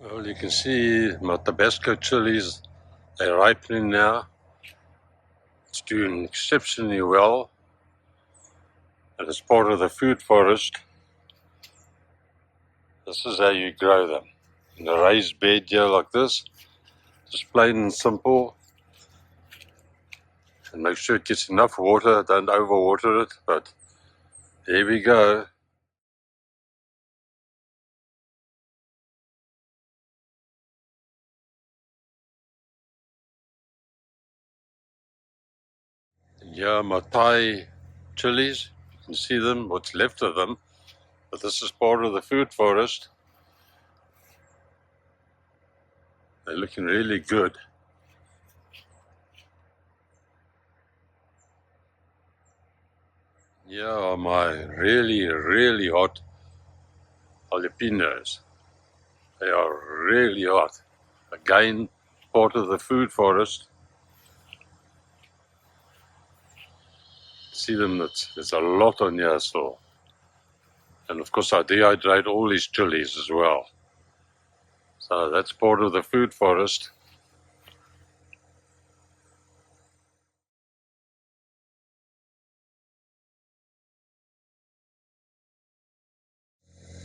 Well, you can see my Tabasco chilies, they're ripening now. It's doing exceptionally well, and it's part of the food forest. This is how you grow them, in a raised bed here like this, just plain and simple. And make sure it gets enough water, don't overwater it, but there we go. Yeah, my Thai chilies, you can see them, what's left of them, but this is part of the food forest. They're looking really good. Yeah, my really hot jalapenos. They are really hot. Again, part of the food forest. See them, there's a lot on here still. And of course I dehydrate all these chilies as well. So that's part of the food forest.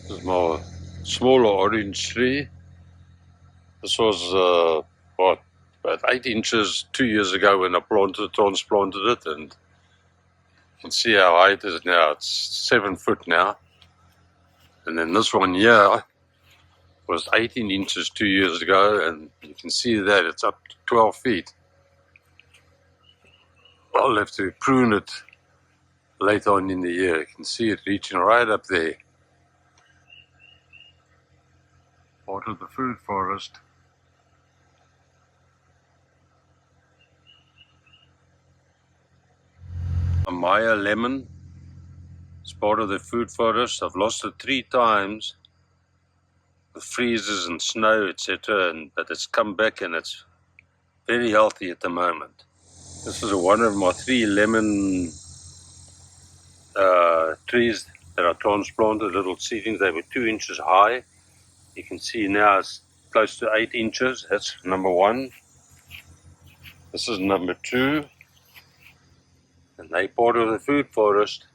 This is my smaller orange tree. This was about 8 inches 2 years ago when I transplanted it, and you can see how high it is now. It's 7 foot now. And then this one here was 18 inches 2 years ago, and you can see that it's up to 12 feet. I'll have to prune it later on in the year. You can see it reaching right up there. Part of the food forest. A Maya lemon is part of the food forest. I've lost it 3 times with freezes and snow, etc., but it's come back and it's very healthy at the moment. This is one of my 3 lemon trees that I transplanted, little seedlings. They were 2 inches high. You can see now it's close to 8 inches. That's number 1. This is number 2. And they part of the food forest.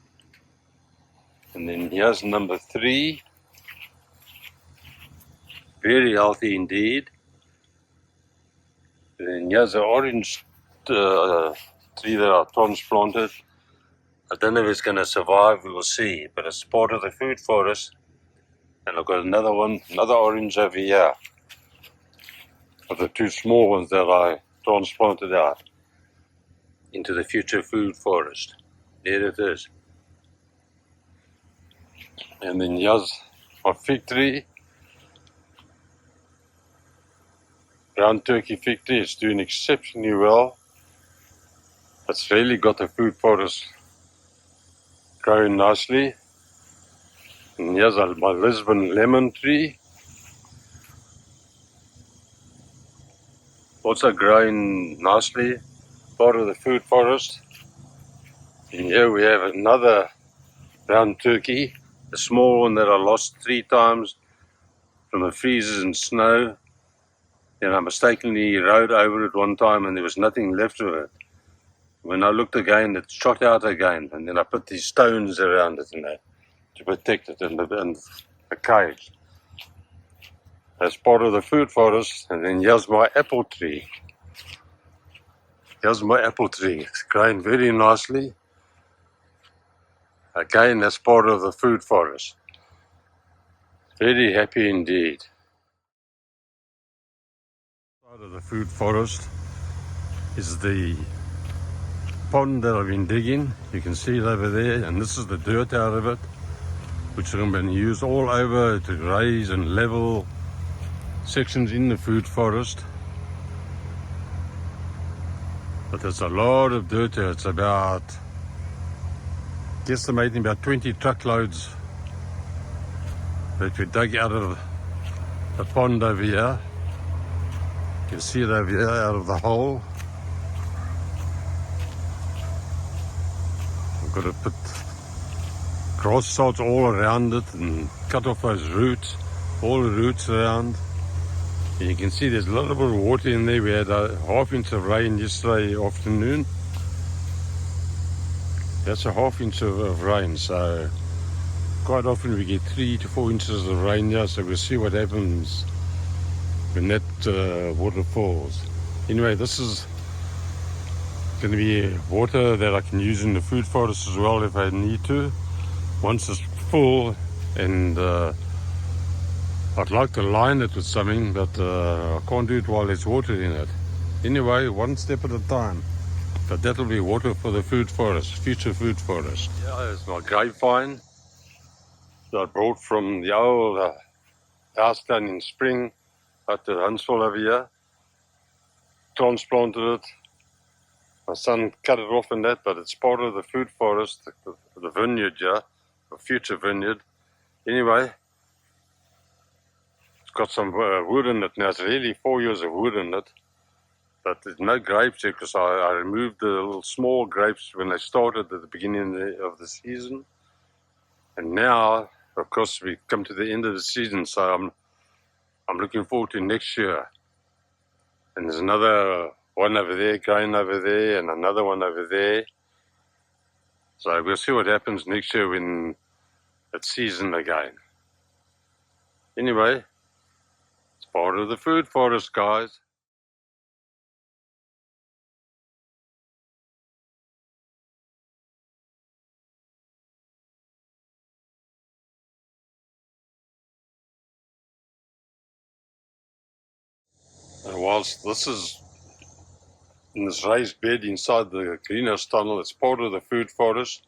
And then here's number 3. Very healthy indeed. And then here's an orange tree that I transplanted. I don't know if it's going to survive, we will see. But it's part of the food forest. And I've got another one, another orange over here. Of the 2 small ones that I transplanted out into the future food forest. There it is. And then here's my fig tree. Brown turkey fig tree. It's doing exceptionally well. It's really got the food forest growing nicely. And here's my Lisbon lemon tree. Also growing nicely. Part of the food forest. And here we have another brown turkey. A small one that I lost 3 times from the freezes and snow. And I mistakenly rode over it one time and there was nothing left of it. When I looked again, it shot out again. And then I put these stones around it and that to protect it and the cage. That's part of the food forest. And then here's my apple tree. Here's my apple tree. It's growing very nicely. Again, that's part of the food forest. Very happy indeed. Part of the food forest is the pond that I've been digging. You can see it over there, and this is the dirt out of it, which I'm going to use all over to raise and level sections in the food forest. But there's a lot of dirt here. It's about, guesstimating about 20 truckloads that we dug out of the pond over here. You can see it over here out of the hole. I've got to put grass sods all around it and cut off those roots, all the roots around. And you can see there's a little bit of water in there. We had a ½ inch of rain yesterday afternoon. That's a ½ inch of rain, so quite often we get 3 to 4 inches of rain here, so we'll see what happens when that water falls. Anyway, this is going to be water that I can use in the food forest as well if I need to. Once it's full, and I'd like to line it with something, but I can't do it while there's water in it. Anyway, one step at a time. But that'll be water for the food forest, future food forest. Yeah, it's my grapevine that I brought from the old house down in Spring out to Huntsville over here. Transplanted it. My son cut it off in that, but it's part of the food forest, the vineyard here, the future vineyard. Anyway, it's got some wood in it now. It's really 4 years of wood in it. But there's no grapes here because I removed the little small grapes when they started at the beginning of the season. And now, of course, we come to the end of the season, so I'm looking forward to next year. And there's another one over there, growing over there, and another one over there. So we'll see what happens next year when it's season again. Anyway, it's part of the food forest, guys. And whilst this is in this raised bed inside the greenhouse tunnel, it's part of the food forest.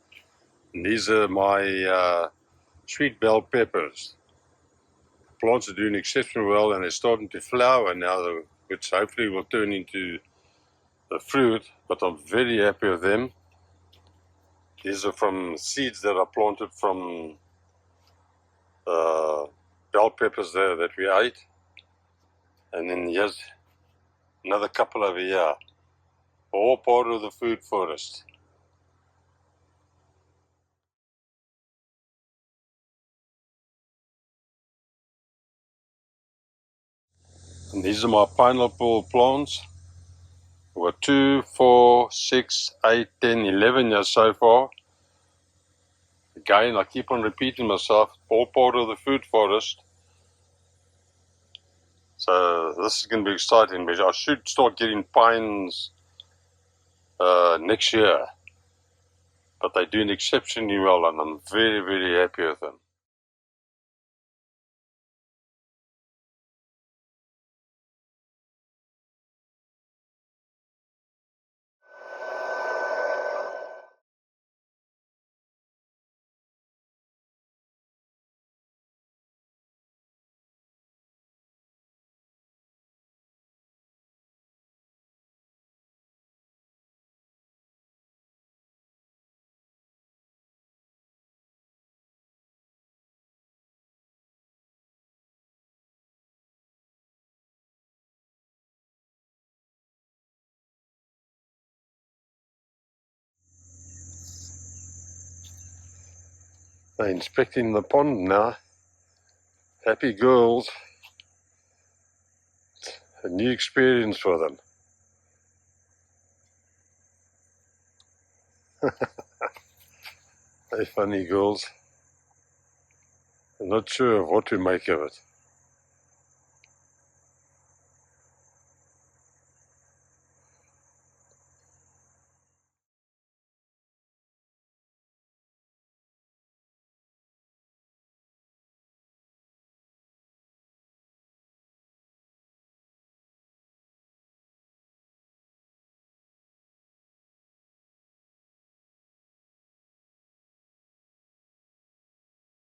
And these are my sweet bell peppers. The plants are doing exceptionally well and they're starting to flower now, which hopefully will turn into the fruit, but I'm very happy with them. These are from seeds that I planted from bell peppers there that we ate. And then here's another couple over here, all part of the food forest. And these are my pineapple plants. We've got 2, 4, 6, 8, 10, 11 years so far. Again, I keep on repeating myself, all part of the food forest. So this is going to be exciting. I should start getting pines next year. But they're doing exceptionally well and I'm very, very happy with them. They're inspecting the pond now. Happy girls. A new experience for them. They're funny girls. I'm not sure of what to make of it.